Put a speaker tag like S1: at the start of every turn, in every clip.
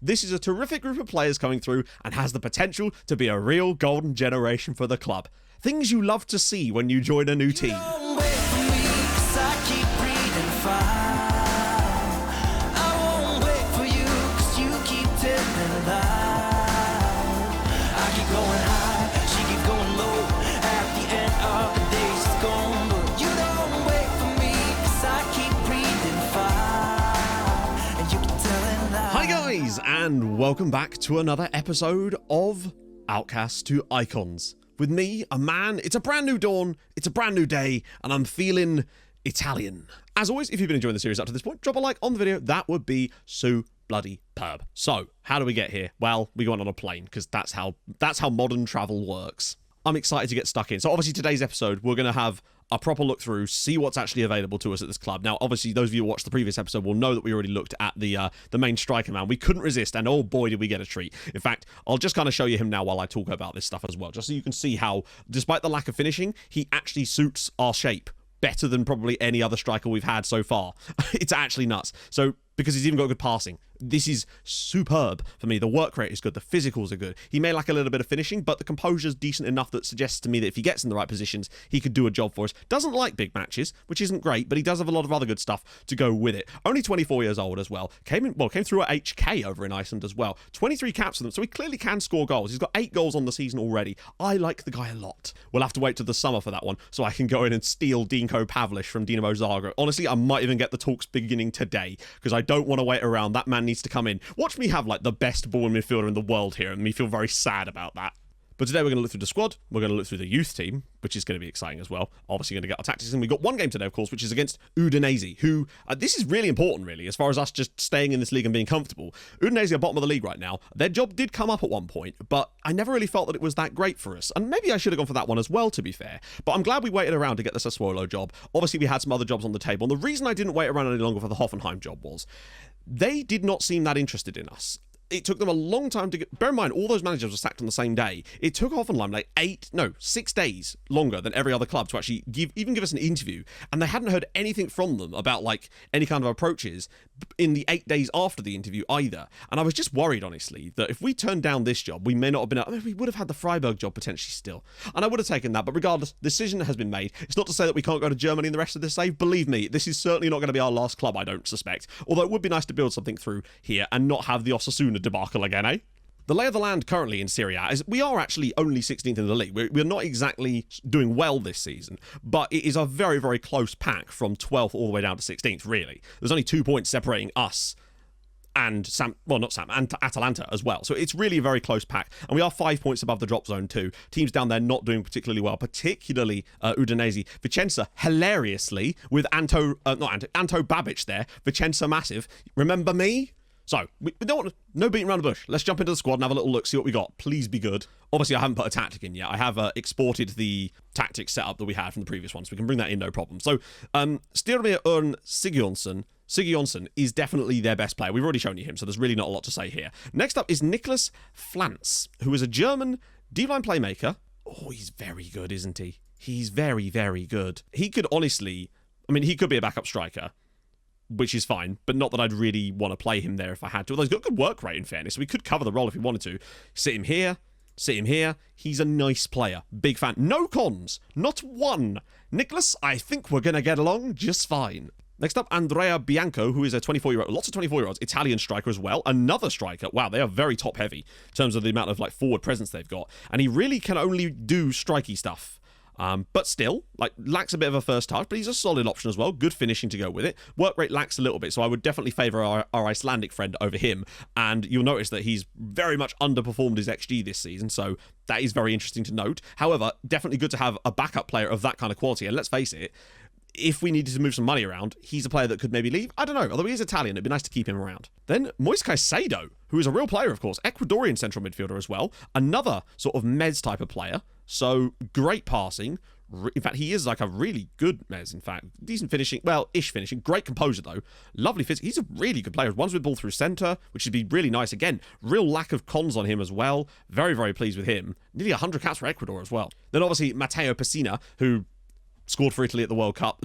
S1: This is a terrific group of players coming through and has the potential to be a real golden generation for the club. Things you love to see when you join a new team. And welcome back to another episode of Outcasts to Icons. With me, a man, it's a brand new dawn, it's a brand new day, and I'm feeling Italian. As always, if you've been enjoying the series up to this point, drop a like on the video, that would be so bloody perb. So, how do we get here? Well, we went on a plane, because that's how modern travel works. I'm excited to get stuck in. So obviously today's episode, we're going to have a proper look through, see what's actually available to us at this club. Now, obviously, those of you who watched the previous episode will know that we already looked at the main striker man. We couldn't resist, and oh boy, did we get a treat. In fact, I'll just kind of show you him now while I talk about this stuff as well, just so you can see how, despite the lack of finishing, he actually suits our shape better than probably any other striker we've had so far. It's actually nuts. So, because he's even got good passing. This is superb for me. The work rate is good. The physicals are good. He may lack a little bit of finishing, but the composure's decent enough that suggests to me that if he gets in the right positions, he could do a job for us. Doesn't like big matches, which isn't great, but he does have a lot of other good stuff to go with it. Only 24 years old as well. Came through at HK over in Iceland as well. 23 caps for them, so he clearly can score goals. He's got 8 goals on the season already. I like the guy a lot. We'll have to wait till the summer for that one, so I can go in and steal Dinko Pavlic from Dinamo Zagreb. Honestly, I might even get the talks beginning today, because I don't want to wait around. That man needs to come in. Watch me have like the best ball midfielder in the world here, and me feel very sad about that. But today we're going to look through the squad, we're going to look through the youth team, which is going to be exciting as well. Obviously going to get our tactics, and we've got one game today, of course, which is against Udinese, who, this is really important, really, as far as us just staying in this league and being comfortable. Udinese are bottom of the league right now. Their job did come up at one point, but I never really felt that it was that great for us. And maybe I should have gone for that one as well, to be fair. But I'm glad we waited around to get the SASSUOLO job. Obviously, we had some other jobs on the table, and the reason I didn't wait around any longer for the Hoffenheim job was they did not seem that interested in us. It took them a long time to get... Bear in mind, all those managers were sacked on the same day. It took Hoffenheim like 6 days longer than every other club to actually give us an interview. And they hadn't heard anything from them about like any kind of approaches in the 8 days after the interview either. And I was just worried, honestly, that if we turned down this job, we may not have been... I mean, we would have had the Freiburg job potentially still. And I would have taken that. But regardless, the decision has been made. It's not to say that we can't go to Germany in the rest of this save. Believe me, this is certainly not going to be our last club, I don't suspect. Although it would be nice to build something through here and not have the Osasuna debacle again, eh? The lay of the land currently in Serie A is we are actually only 16th in the league. We're not exactly doing well this season, but it is a very, very close pack from 12th all the way down to 16th, really. There's only 2 points separating us and and Atalanta as well. So it's really a very close pack. And we are 5 points above the drop zone too. Teams down there not doing particularly well, particularly Udinese. Vicenza, hilariously, with Anto Babic there. Vicenza massive. Remember me? So, we don't want no beating around the bush. Let's jump into the squad and have a little look, see what we got. Please be good. Obviously, I haven't put a tactic in yet. I have exported the tactics setup that we had from the previous one, so we can bring that in, no problem. So, Styrmir Örn Sigurjonsson is definitely their best player. We've already shown you him, so there's really not a lot to say here. Next up is Niklas Flance, who is a German D-line playmaker. Oh, he's very good, isn't he? He's very, very good. He could honestly... I mean, he could be a backup striker, which is fine, but not that I'd really want to play him there if I had to. Although he's got good work rate, in fairness, so we could cover the role if we wanted to. Sit him here. He's a nice player. Big fan. No cons. Not one. Nicholas, I think we're going to get along just fine. Next up, Andrea Bianco, who is a 24-year-old, lots of 24-year-olds, Italian striker as well. Another striker. Wow, they are very top-heavy in terms of the amount of like forward presence they've got. And he really can only do strikey stuff. But still, like, lacks a bit of a first touch, but he's a solid option as well. Good finishing to go with it. Work rate lacks a little bit, so I would definitely favour our Icelandic friend over him. And you'll notice that he's very much underperformed his XG this season, so that is very interesting to note. However, definitely good to have a backup player of that kind of quality. And let's face it, if we needed to move some money around, he's a player that could maybe leave. I don't know. Although he is Italian, it'd be nice to keep him around. Then Moise Caicedo, who is a real player, of course. Ecuadorian central midfielder as well. Another sort of Mez type of player. So great passing. In fact, he is like a really good Mez, in fact. Decent finishing. Well, ish finishing. Great composure, though. Lovely physics. He's a really good player. Runs with ball through centre, which would be really nice. Again, real lack of cons on him as well. Very, very pleased with him. Nearly 100 caps for Ecuador as well. Then, obviously, Matteo Pessina, who... scored for Italy at the World Cup,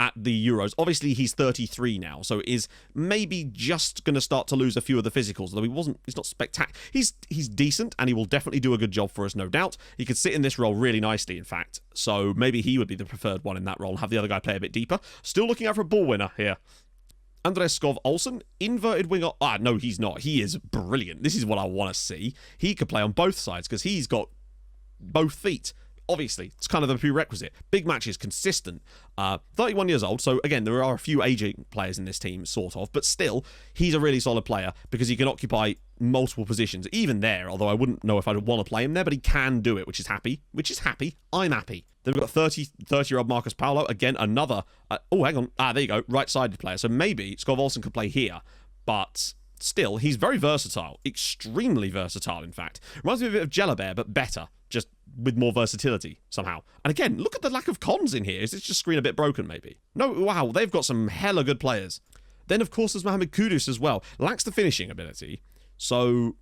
S1: at the Euros. Obviously, he's 33 now, so is maybe just going to start to lose a few of the physicals, although he's not spectacular. He's decent, and he will definitely do a good job for us, no doubt. He could sit in this role really nicely, in fact, so maybe he would be the preferred one in that role and have the other guy play a bit deeper. Still looking out for a ball winner here. Andrea Skov-Olsen, inverted winger. No, he's not. He is brilliant. This is what I want to see. He could play on both sides because he's got both feet. Obviously, it's kind of a prerequisite. Big matches, consistent. 31 years old, so again, there are a few aging players in this team, sort of, but still, he's a really solid player because he can occupy multiple positions, even there, although I wouldn't know if I'd want to play him there, but he can do it, which is happy. I'm happy. Then we've got 30-year-old Marcus Paulo, again, another... hang on. There you go, right-sided player. So maybe Skov-Olsen could play here, but... still, he's very versatile. Extremely versatile, in fact. Reminds me a bit of Jellebear, but better. Just with more versatility, somehow. And again, look at the lack of cons in here. Is this just screen a bit broken, maybe? No, wow, they've got some hella good players. Then, of course, there's Mohamed Kudus as well. Lacks the finishing ability. So,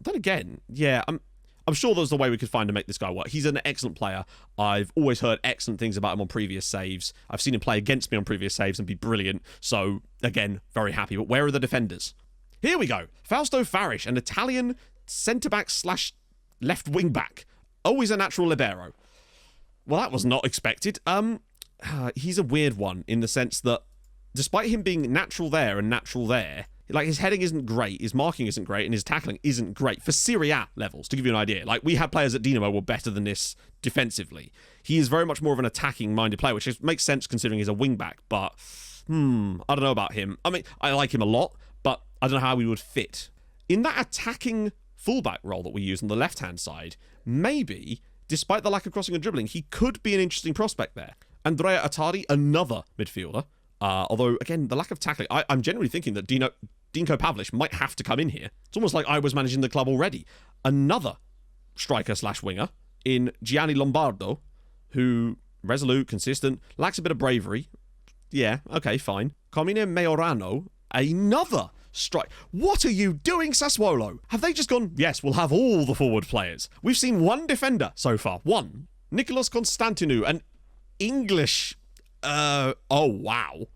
S1: then again, yeah, I'm sure there's a way we could find to make this guy work. He's an excellent player. I've always heard excellent things about him on previous saves. I've seen him play against me on previous saves and be brilliant. So, again, very happy. But where are the defenders? Here we go. Fausto Farish, an Italian centre-back / left wing-back. Oh, he's a natural libero. Well, that was not expected. He's a weird one in the sense that despite him being natural there and natural there, like his heading isn't great, his marking isn't great, and his tackling isn't great for Serie A levels, to give you an idea. Like, we had players at Dinamo were better than this defensively. He is very much more of an attacking-minded player, which makes sense considering he's a wing-back, but I don't know about him. I mean, I like him a lot, but I don't know how he would fit. In that attacking fullback role that we use on the left-hand side, maybe, despite the lack of crossing and dribbling, he could be an interesting prospect there. Andrea Attari, another midfielder. Although, again, the lack of tackling, I'm genuinely thinking that Dinko Pavlic might have to come in here. It's almost like I was managing the club already. Another striker / winger in Gianni Lombardo, who, resolute, consistent, lacks a bit of bravery. Yeah, okay, fine. Carmine Majorano, another strike. What are you doing, Sassuolo? Have they just gone, yes, we'll have all the forward players? We've seen one defender so far. One. Nicolas Constantinou, an English... oh, wow.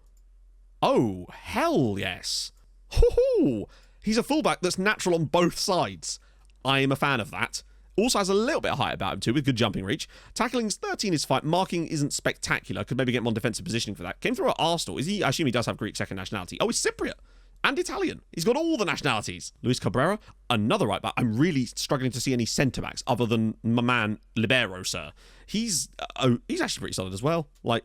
S1: Oh, hell yes. Hoo-hoo. He's a fullback that's natural on both sides. I am a fan of that. Also has a little bit of height about him too, with good jumping reach. Tackling's 13 is fine. Marking isn't spectacular. Could maybe get him on defensive positioning for that. Came through at Arsenal. I assume he does have Greek second nationality. Oh, he's Cypriot. And Italian. He's got all the nationalities. Luis Cabrera, another right back. I'm really struggling to see any centre-backs other than my man Libero, sir. He's actually pretty solid as well. Like,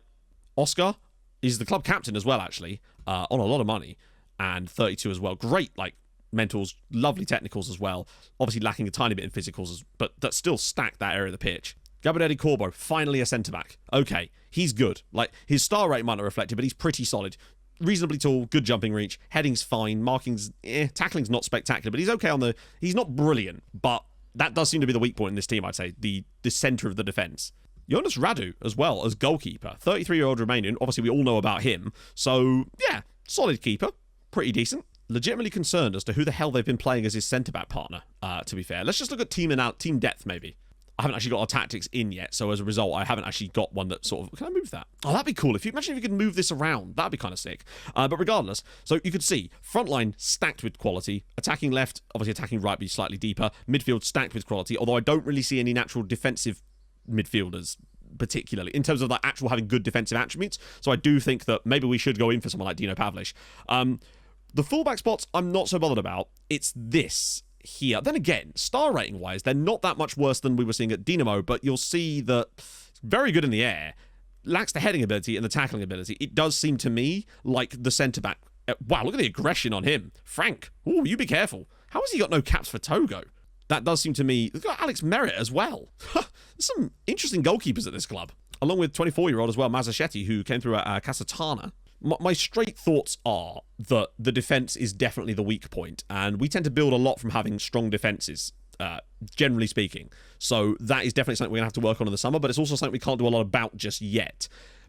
S1: Oscar is the club captain as well, actually, on a lot of money. And 32 as well. Great, like, mentals, lovely technicals as well. Obviously lacking a tiny bit in physicals, but that still stacked that area of the pitch. Gabriele Corbo, finally a centre-back. Okay, he's good. Like, his star rate might not reflect it, but he's pretty solid. Reasonably tall, good jumping reach, heading's fine, marking's, tackling's not spectacular, but he's okay on the... He's not brilliant, but that does seem to be the weak point in this team, I'd say, the centre of the defence. Jonas Radu, as well, as goalkeeper. 33-year-old Romanian, obviously we all know about him, so, yeah, solid keeper, pretty decent. Legitimately concerned as to who the hell they've been playing as his centre-back partner, to be fair. Let's just look at team depth, maybe. I haven't actually got our tactics in yet, so as a result, I haven't actually got one that sort of... Can I move that? Oh, that'd be cool. Imagine if you could move this around. That'd be kind of sick. But regardless, so you could see, front line stacked with quality, attacking left, obviously attacking right, but slightly deeper, midfield stacked with quality, although I don't really see any natural defensive midfielders, particularly, in terms of like actual having good defensive attributes. So I do think that maybe we should go in for someone like Dino Pavlic. The fullback spots, I'm not so bothered about. It's this here. Then again, star rating wise, they're not that much worse than we were seeing at Dinamo, but you'll see that very good in the air, lacks the heading ability and the tackling ability. It does seem to me like the centre back. Wow, look at the aggression on him. Frank, oh, you be careful. How has he got no caps for Togo? That does seem to me... Look at Alex Merritt as well. There's some interesting goalkeepers at this club. Along with 24-year-old as well, Mazzachetti, who came through at Casatana. My straight thoughts are that the defence is definitely the weak point, and we tend to build a lot from having strong defences, generally speaking. So that is definitely something we're going to have to work on in the summer, but it's also something we can't do a lot about just yet.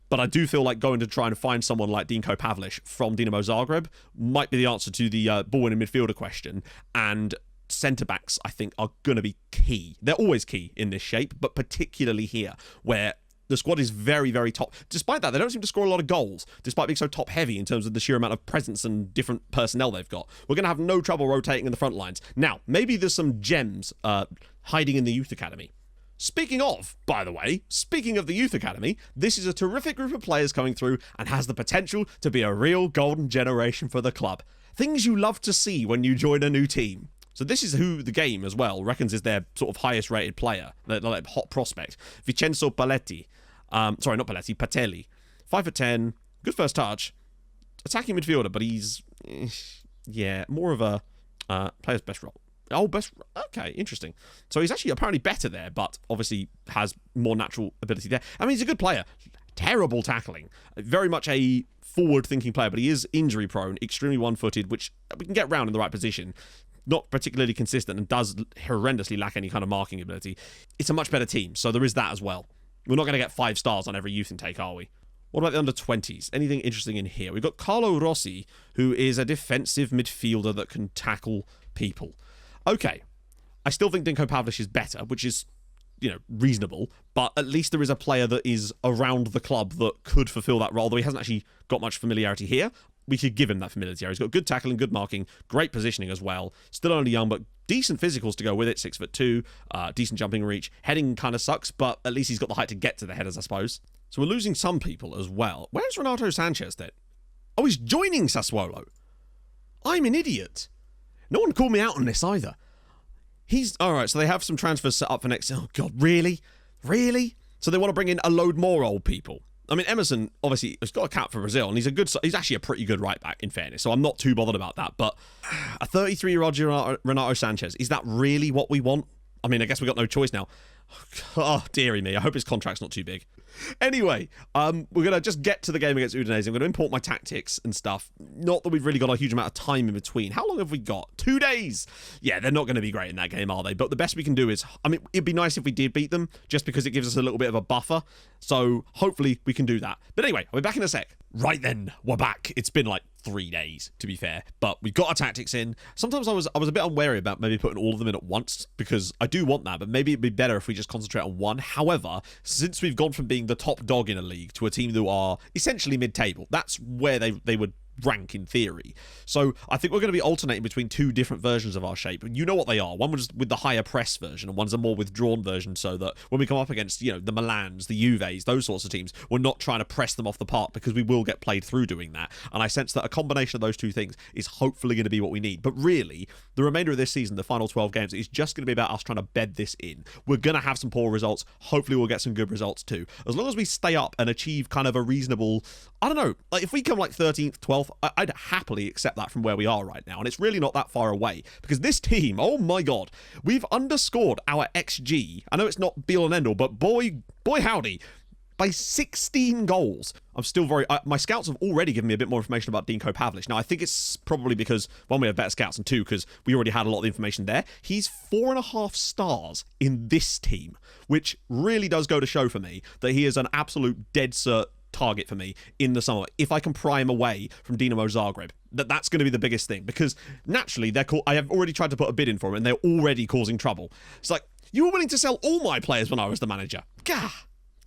S1: But I do feel like going to try and find someone like Dinko Pavlic from Dinamo Zagreb might be the answer to the ball-winning midfielder question, and centre-backs, I think, are going to be key. They're always key in this shape, but particularly here, where The squad is very, very top. Despite that, they don't seem to score a lot of goals, despite being so top-heavy in terms of the sheer amount of presence and different personnel they've got. We're going to have no trouble rotating in the front lines. Now, maybe there's some gems hiding in the youth academy. Speaking of, by the way, speaking of the youth academy, this is a terrific group of players coming through and has the potential to be a real golden generation for the club. Things you love to see when you join a new team. So this is who the game, as well, reckons is their sort of highest-rated player, their hot prospect. Vincenzo Paletti. Sorry, not Paletti, Patelli. 5'10", good first touch. Attacking midfielder, but he's... yeah, more of a player's best role. Oh, best... Okay, interesting. So he's actually apparently better there, but obviously has more natural ability there. I mean, he's a good player. Terrible tackling. Very much a forward-thinking player, but he is injury-prone, extremely one-footed, which we can get round in the right position. Not particularly consistent and does horrendously lack any kind of marking ability. It's a much better team, so there is that as well. We're not going to get 5 stars on every youth intake, are we? What about the under-20s? Anything interesting in here? We've got Carlo Rossi, who is a defensive midfielder that can tackle people. Okay, I still think Dinko Pavlic is better, which is, you know, reasonable, but at least there is a player that is around the club that could fulfill that role, though he hasn't actually got much familiarity here. We could give him that familiarity. He's got good tackling, good marking, great positioning as well. Still only young, but decent physicals to go with it. 6'2", decent jumping reach. Heading kind of sucks, but at least he's got the height to get to the headers, I suppose. So we're losing some people as well. Where's Renato Sanchez then? Oh, he's joining Sassuolo. I'm an idiot. No one called me out on this either. He's... Alright, so they have some transfers set up for next... Oh, God, really? Really? So they want to bring in a load more old people. I mean, Emerson, obviously, has got a cap for Brazil, and he's actually a pretty good right-back, in fairness, so I'm not too bothered about that, but a 33-year-old Renato Sanchez, is that really what we want? I mean, I guess we got no choice now. Oh, dearie me, I hope his contract's not too big. Anyway, we're going to just get to the game against Udinese. I'm going to import my tactics and stuff. Not that we've really got a huge amount of time in between. How long have we got? 2 days! Yeah, they're not going to be great in that game, are they? But the best we can do is... I mean, it'd be nice if we did beat them, just because it gives us a little bit of a buffer. So, hopefully, we can do that. But anyway, I'll be back in a sec. Right then, we're back. It's been like 3 days, to be fair, but we got our tactics in. Sometimes I was a bit unwary about maybe putting all of them in at once, because I do want that, but maybe it'd be better if we just concentrate on one. However, since we've gone from being the top dog in a league to a team who are essentially mid-table, that's where they would rank in theory. So I think we're going to be alternating between 2 different versions of our shape. You know what they are. One was with the higher press version, and one's a more withdrawn version, so that when we come up against, you know, the Milans, the Juves, those sorts of teams, we're not trying to press them off the park, because we will get played through doing that. And I sense that a combination of those 2 things is hopefully going to be what we need. But really, the remainder of this season, the final 12 games, is just going to be about us trying to bed this in. We're going to have some poor results. Hopefully we'll get some good results too. As long as we stay up and achieve kind of a reasonable, I don't know, like if we come like 13th, 12th, I'd happily accept that from where we are right now, and it's really not that far away, because this team, oh my god, we've underscored our XG. I know it's not be all and end all, but boy howdy, by 16 goals. I'm still very... my scouts have already given me a bit more information about Dinko Pavlic. Now, I think it's probably because, 1, we have better scouts, and 2, because we already had a lot of information there. He's 4.5 stars in this team, which really does go to show for me that he is an absolute dead cert target for me in the summer if I can pry him away from Dinamo Zagreb. That's going to be the biggest thing, because naturally I have already tried to put a bid in for him, and they're already causing trouble. It's like, you were willing to sell all my players when I was the manager. Gah,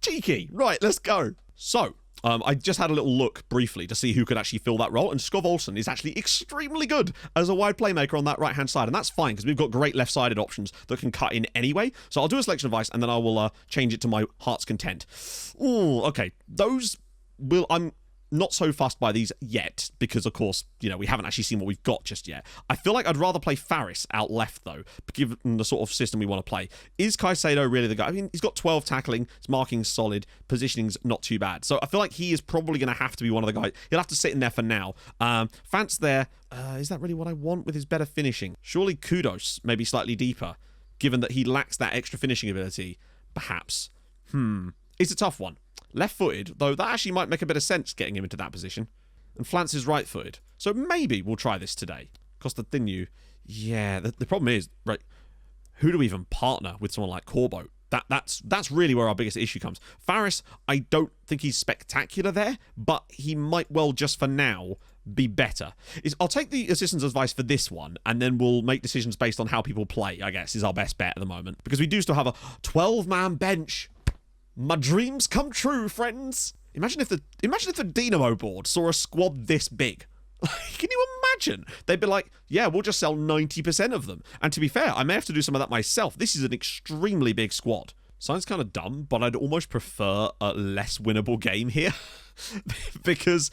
S1: cheeky. Right, let's go. So I just had a little look briefly to see who could actually fill that role, and Skov Olsen is actually extremely good as a wide playmaker on that right-hand side, and that's fine, because we've got great left-sided options that can cut in anyway. So I'll do a selection advice, and then I will change it to my heart's content. Ooh, okay. I'm not so fussed by these yet, because of course, you know, we haven't actually seen what we've got just yet. I feel like I'd rather play Faris out left though, given the sort of system we want to play. Is Caicedo really the guy? I mean, he's got 12 tackling, his marking's solid, positioning's not too bad. So I feel like he is probably going to have to be one of the guys. He'll have to sit in there for now. Flance there, is that really what I want with his better finishing? Surely Kudos, maybe slightly deeper, given that he lacks that extra finishing ability, perhaps. It's a tough one. Left-footed, though that actually might make a bit of sense getting him into that position. And Flance is right-footed. So maybe we'll try this today. Costantinu, yeah, the problem is, right, who do we even partner with someone like Corbo? That's really where our biggest issue comes. Faris, I don't think he's spectacular there, but he might well, just for now, be better. I'll take the assistant's advice for this one, and then we'll make decisions based on how people play, I guess, is our best bet at the moment. Because we do still have a 12-man bench. My dreams come true, friends. Imagine if the Dynamo board saw a squad this big. Can you imagine? They'd be like, yeah, we'll just sell 90% of them. And to be fair, I may have to do some of that myself. This is an extremely big squad. Sounds kind of dumb, but I'd almost prefer a less winnable game here. Because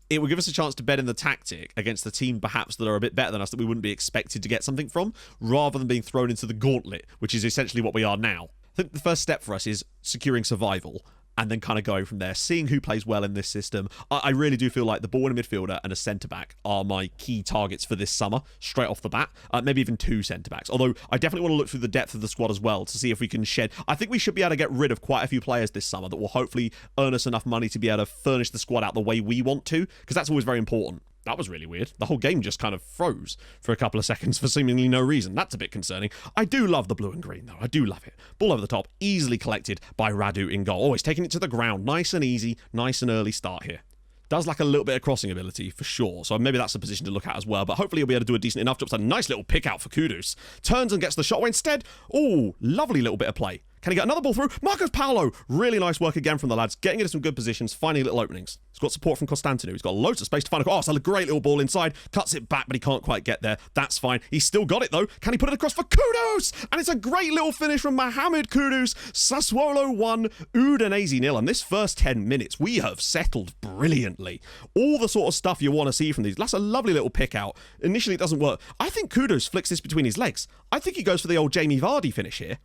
S1: it would give us a chance to bet in the tactic against the team perhaps that are a bit better than us that we wouldn't be expected to get something from, rather than being thrown into the gauntlet, which is essentially what we are now. I think the first step for us is securing survival, and then kind of going from there, seeing who plays well in this system. I really do feel like the ball-winning midfielder and a centre-back are my key targets for this summer, straight off the bat. Maybe even 2 centre-backs. Although, I definitely want to look through the depth of the squad as well to see if we can shed... I think we should be able to get rid of quite a few players this summer that will hopefully earn us enough money to be able to furnish the squad out the way we want to, because that's always very important. That was really weird. The whole game just kind of froze for a couple of seconds for seemingly no reason. That's a bit concerning. I do love the blue and green, though. I do love it. Ball over the top, easily collected by Radu in goal. Always taking it to the ground. Nice and easy. Nice and early start here. Does lack a little bit of crossing ability, for sure. So maybe that's a position to look at as well. But hopefully he'll be able to do a decent enough job. It's a nice little pick out for Kudus. Turns and gets the shot away instead. Oh, lovely little bit of play. Can he get another ball through? Marcos Paulo. Really nice work again from the lads. Getting into some good positions, finding little openings. He's got support from Constantinu. He's got loads of space to find a... Oh, it's a great little ball inside. Cuts it back, but he can't quite get there. That's fine. He's still got it, though. Can he put it across for Kudus? And it's a great little finish from Mohamed Kudus. Sassuolo 1, Udinese 0. And this first 10 minutes, we have settled brilliantly. All the sort of stuff you want to see from these. That's a lovely little pick out. Initially, it doesn't work. I think Kudus flicks this between his legs. I think he goes for the old Jamie Vardy finish here.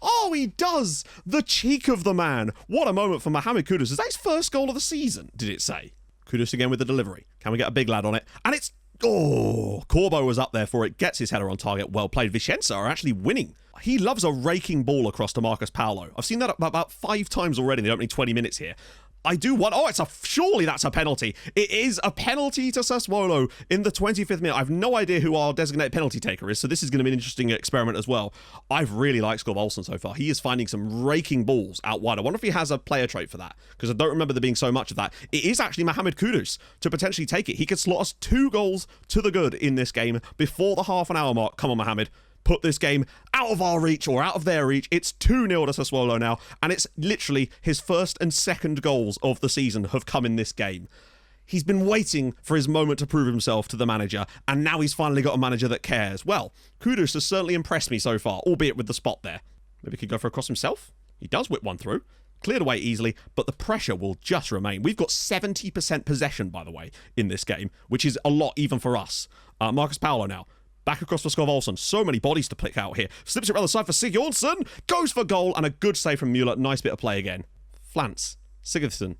S1: Oh, he does! The cheek of the man. What a moment for Mohamed Kudus. Is that his first goal of the season, did it say? Kudus again with the delivery. Can we get a big lad on it? And it's... Oh, Corbo was up there for it. Gets his header on target. Well played. Vicenza are actually winning. He loves a raking ball across to Marcos Paulo. I've seen that about 5 times already in the opening 20 minutes here. I do want... Oh, surely that's a penalty. It is a penalty to Sassuolo in the 25th minute. I have no idea who our designated penalty taker is, so this is going to be an interesting experiment as well. I've really liked Skov Olsen so far. He is finding some raking balls out wide. I wonder if he has a player trait for that, because I don't remember there being so much of that. It is actually Mohamed Kudus to potentially take it. He could slot us 2 goals to the good in this game before the half an hour mark. Come on, Mohamed. Put this game out of our reach or out of their reach. It's 2-0 to Sassuolo now, and it's literally his first and second goals of the season have come in this game. He's been waiting for his moment to prove himself to the manager, and now he's finally got a manager that cares. Well, Kudus has certainly impressed me so far, albeit with the spot there. Maybe he could go for a cross himself? He does whip one through. Cleared away easily, but the pressure will just remain. We've got 70% possession, by the way, in this game, which is a lot even for us. Marcos Paulo now. Back across for Skov Olsen. So many bodies to pick out here. Slips it around the side for Sigurdsson. Goes for goal, and a good save from Mueller. Nice bit of play again. Flance. Sigurdsson.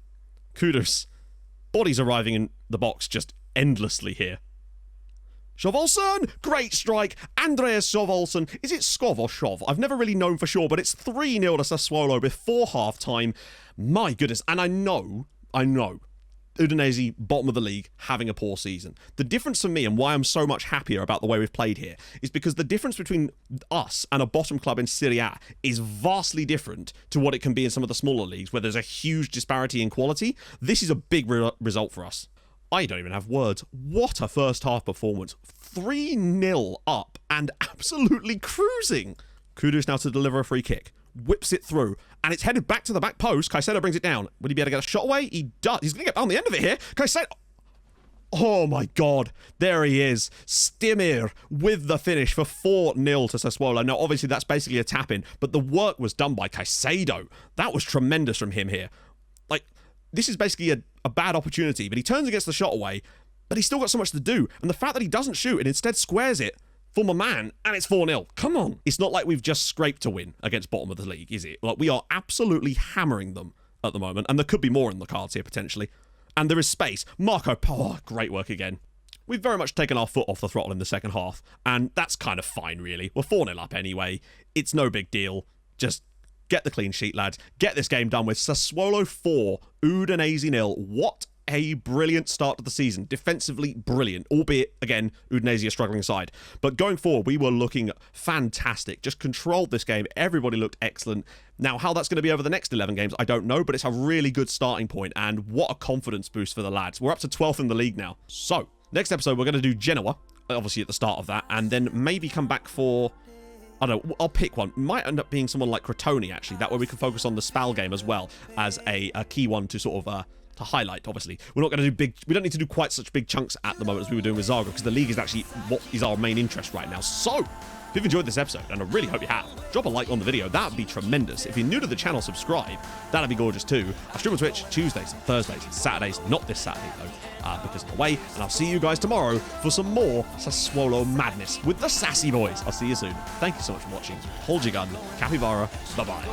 S1: Kudus. Bodies arriving in the box just endlessly here. Skov Olsen! Great strike. Andrea Olsen. Is it Skov or Shov? I've never really known for sure, but it's 3-0 to Sassuolo before half-time. My goodness. And I know, Udinese, bottom of the league, having a poor season. The difference for me and why I'm so much happier about the way we've played here is because the difference between us and a bottom club in Serie A is vastly different to what it can be in some of the smaller leagues where there's a huge disparity in quality. This is a big result for us. I don't even have words. What a first half performance. 3-0 up and absolutely cruising. Kudus now to deliver a free kick. Whips it through, and it's headed back to the back post. Caicedo brings it down. Would he be able to get a shot away? He does. He's going to get on the end of it here. Caicedo. Oh my God. There he is. Stimir with the finish for 4-0 to Sassuolo. Now, obviously, that's basically a tap-in, but the work was done by Caicedo. That was tremendous from him here. Like, this is basically a bad opportunity, but he turns and gets the shot away, but he's still got so much to do. And the fact that he doesn't shoot and instead squares it, former man, and it's 4-0. Come on. It's not like we've just scraped to win against bottom of the league, is it? Like, we are absolutely hammering them at the moment, and there could be more in the cards here, potentially. And there is space. Marco, great work again. We've very much taken our foot off the throttle in the second half, and that's kind of fine, really. We're 4-0 up anyway. It's no big deal. Just get the clean sheet, lads. Get this game done with. Sassuolo 4, Udinese 0. What a brilliant start to the season. Defensively brilliant, albeit, again, Udinese a struggling side. But going forward, we were looking fantastic. Just controlled this game. Everybody looked excellent. Now, how that's going to be over the next 11 games, I don't know, but it's a really good starting point, and what a confidence boost for the lads. We're up to 12th in the league now. So, next episode, we're going to do Genoa, obviously at the start of that, and then maybe come back for I don't know, I'll pick one. Might end up being someone like Crotoni, actually. That way we can focus on the Spal game as well as a key one to sort of to highlight, obviously. We're not going to do big... We don't need to do quite such big chunks at the moment as we were doing with Zaga, because the League is actually what is our main interest right now. So, if you've enjoyed this episode, and I really hope you have, drop a like on the video. That would be tremendous. If you're new to the channel, subscribe. That'd be gorgeous too. I stream on Twitch Tuesdays, Thursdays, Saturdays. Not this Saturday, though, because I'm away. And I'll see you guys tomorrow for some more SASSUOLO madness with the Sassy Boys. I'll see you soon. Thank you so much for watching. Hold your gun. Capybara. Bye-bye.